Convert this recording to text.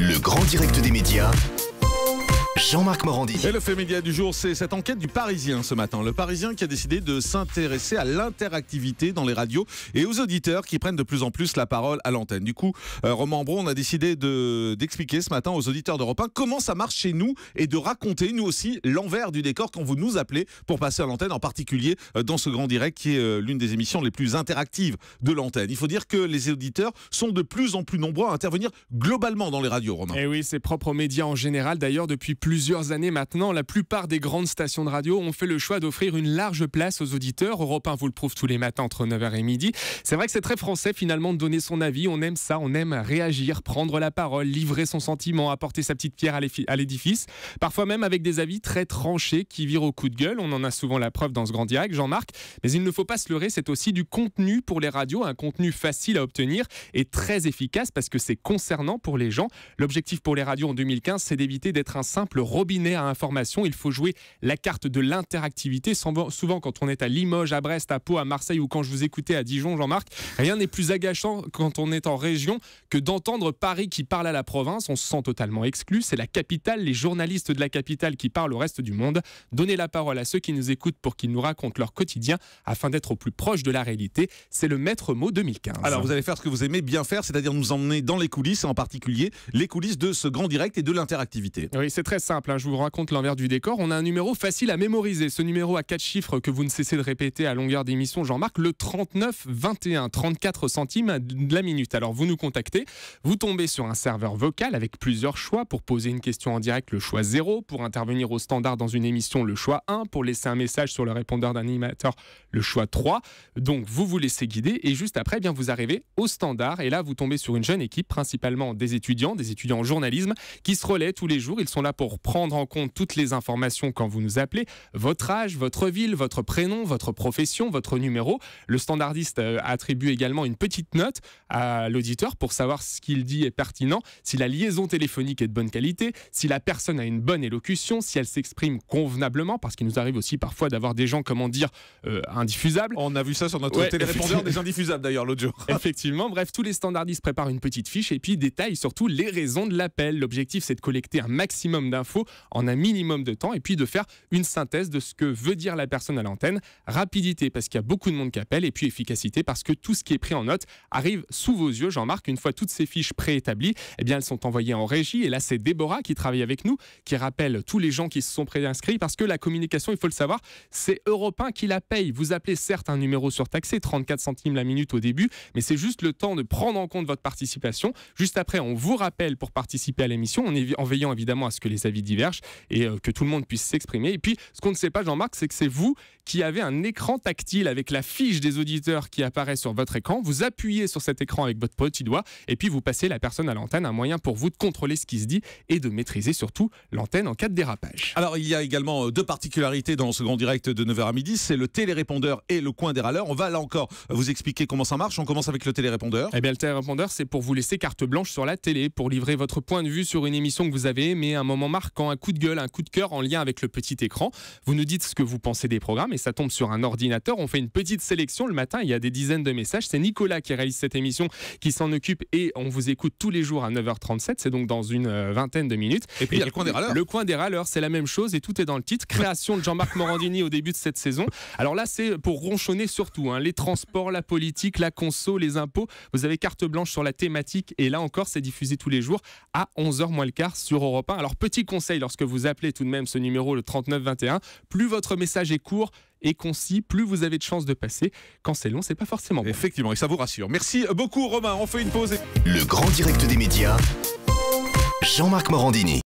Le grand direct des médias, Jean-Marc Morandini. Et le fait média du jour, c'est cette enquête du Parisien ce matin. Le Parisien qui a décidé de s'intéresser à l'interactivité dans les radios et aux auditeurs qui prennent de plus en plus la parole à l'antenne. Du coup, Romain Bron, on a décidé d'expliquer ce matin aux auditeurs d'Europe 1 comment ça marche chez nous et de raconter, nous aussi, l'envers du décor quand vous nous appelez pour passer à l'antenne, en particulier dans ce grand direct qui est l'une des émissions les plus interactives de l'antenne. Il faut dire que les auditeurs sont de plus en plus nombreux à intervenir globalement dans les radios, Romain. Et oui, c'est propre aux médias en général. D'ailleurs, depuis plusieurs années maintenant, la plupart des grandes stations de radio ont fait le choix d'offrir une large place aux auditeurs. Europe 1 vous le prouve tous les matins entre 9h et midi. C'est vrai que c'est très français finalement de donner son avis. On aime ça, on aime réagir, prendre la parole, livrer son sentiment, apporter sa petite pierre à l'édifice. Parfois même avec des avis très tranchés qui virent au coup de gueule. On en a souvent la preuve dans ce grand direct, Jean-Marc. Mais il ne faut pas se leurrer, c'est aussi du contenu pour les radios, un contenu facile à obtenir et très efficace parce que c'est concernant pour les gens. L'objectif pour les radios en 2015, c'est d'éviter d'être un simple robinet à information. Il faut jouer la carte de l'interactivité. Souvent, quand on est à Limoges, à Brest, à Pau, à Marseille ou quand je vous écoutais à Dijon, Jean-Marc, rien n'est plus agaçant quand on est en région que d'entendre Paris qui parle à la province. On se sent totalement exclu. C'est la capitale, les journalistes de la capitale qui parlent au reste du monde. Donnez la parole à ceux qui nous écoutent pour qu'ils nous racontent leur quotidien afin d'être au plus proche de la réalité. C'est le maître mot 2015. Alors, vous allez faire ce que vous aimez bien faire, c'est-à-dire nous emmener dans les coulisses, et en particulier les coulisses de ce grand direct et de l'interactivité. Oui, c'est très simple. Je vous raconte l'envers du décor. On a un numéro facile à mémoriser. Ce numéro à 4 chiffres que vous ne cessez de répéter à longueur d'émission, Jean-Marc, le 3921, 34 centimes de la minute. Alors, vous nous contactez, vous tombez sur un serveur vocal avec plusieurs choix. Pour poser une question en direct, le choix 0. Pour intervenir au standard dans une émission, le choix 1. Pour laisser un message sur le répondeur d'un animateur, le choix 3. Donc, vous vous laissez guider et juste après, bien, vous arrivez au standard. Et là, vous tombez sur une jeune équipe, principalement des étudiants en journalisme, qui se relaient tous les jours. Ils sont là pour prendre en compte toutes les informations quand vous nous appelez, votre âge, votre ville, votre prénom, votre profession, votre numéro. Le standardiste attribue également une petite note à l'auditeur pour savoir si ce qu'il dit est pertinent, si la liaison téléphonique est de bonne qualité, si la personne a une bonne élocution, si elle s'exprime convenablement, parce qu'il nous arrive aussi parfois d'avoir des gens, indiffusables. On a vu ça sur notre télérépondeur des indiffusables d'ailleurs l'autre jour. Effectivement, bref, tous les standardistes préparent une petite fiche et puis détaillent surtout les raisons de l'appel. L'objectif, c'est de collecter un maximum d'infos en un minimum de temps et puis de faire une synthèse de ce que veut dire la personne à l'antenne. Rapidité parce qu'il y a beaucoup de monde qui appelle et puis efficacité parce que tout ce qui est pris en note arrive sous vos yeux, Jean-Marc. Une fois toutes ces fiches préétablies, elles sont envoyées en régie et là c'est Déborah qui travaille avec nous, qui rappelle tous les gens qui se sont préinscrits parce que la communication, il faut le savoir, c'est Europe 1 qui la paye. Vous appelez certes un numéro surtaxé, 34 centimes la minute au début, mais c'est juste le temps de prendre en compte votre participation. Juste après, on vous rappelle pour participer à l'émission en veillant évidemment à ce que les avis divergent et que tout le monde puisse s'exprimer. Et puis, ce qu'on ne sait pas, Jean-Marc, c'est que c'est vous qui avez un écran tactile avec la fiche des auditeurs qui apparaît sur votre écran. Vous appuyez sur cet écran avec votre petit doigt et puis vous passez la personne à l'antenne, un moyen pour vous de contrôler ce qui se dit et de maîtriser surtout l'antenne en cas de dérapage. Alors, il y a également deux particularités dans ce grand direct de 9h à midi, c'est le télérépondeur et le coin des râleurs. On va là encore vous expliquer comment ça marche. On commence avec le télérépondeur. Eh bien, le télérépondeur, c'est pour vous laisser carte blanche sur la télé, pour livrer votre point de vue sur une émission que vous avez aimée, un moment marquant, un coup de gueule, un coup de cœur en lien avec le petit écran. Vous nous dites ce que vous pensez des programmes et ça tombe sur un ordinateur. On fait une petite sélection le matin, il y a des dizaines de messages. C'est Nicolas qui réalise cette émission, qui s'en occupe et on vous écoute tous les jours à 9h37. C'est donc dans une vingtaine de minutes. Et puis il y a le coin des râleurs. Le coin des râleurs, c'est la même chose et tout est dans le titre. Création de Jean-Marc Morandini au début de cette saison. Alors là, c'est pour ronchonner surtout. Les transports, la politique, la conso, les impôts. Vous avez carte blanche sur la thématique et là encore, c'est diffusé tous les jours à 11h moins le quart sur Europe 1. Alors petit conseil, lorsque vous appelez tout de même ce numéro, le 3921, plus votre message est court et concis, plus vous avez de chances de passer. Quand c'est long, c'est pas forcément bon. Effectivement, et ça vous rassure. Merci beaucoup Romain, on fait une pause. Le grand direct des médias, Jean-Marc Morandini.